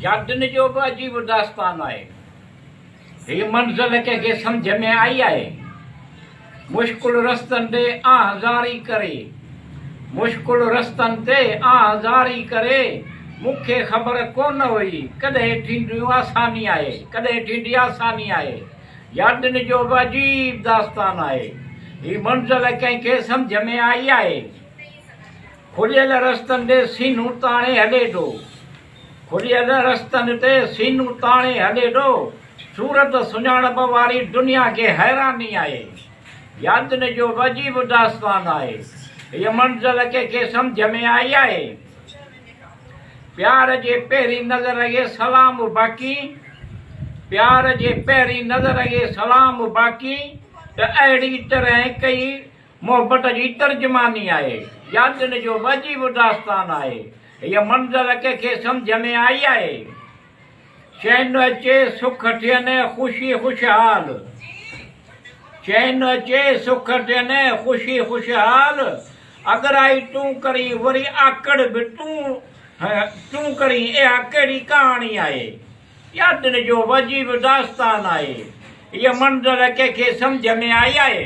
यादनि जो बि अजीब दास्तान आहे। हीअ मंज़िल कंहिंखे सम्झ में आई आहे। मुश्किल रस्तनि ते आहज़ारी करे, मुश्किल रस्तनि ते आहज़ारी करे, मूंखे ख़बर कोन हुई कॾहिं थींदियूं आसानी आहे, कॾहिं थींदी आसानी आहे। यादनि जो बि अजीब दास्तान आहे। हीअ मंज़िल कंहिंखे सम्झ में आई आहे। खुलियल रस्तनि ते सीनूं ताणे हले थो, खुलियल रस्तनि ते सीनूं ताणे हले थो, सूरत सुञाणप वारी दुनिया खे हैरानी आहे। यादनि जो बि अजीब दास्तान आहे। हीअ मंज़िल कंहिंखे सम्झ में आई आहे। प्यार जे पहिरीं नज़र ये सलाम बाक़ी, प्यार जे पहिरीं नज़र ये सलाम बाक़ी, त अहिड़ी तरह कई मोहबत जी तर्जमानी आहे। यादनि जो बि अजीब दास्तान आहे। हीअ मंज़िल कंहिंखे सम्झ में आई आहे। चैन अचे सुख थियनि ख़ुशी ख़ुशहाल, चैन अचे सुख थियनि ख़ुशी ख़ुशहाल, अगराई तूं करी वरी आकड़ बि तूं करी, इहा कहिड़ी कहाणी आहे। यादनि जो बि अजीब दास्तान आहे। हीअ मंज़िल कंहिंखे सम्झ में आई आहे।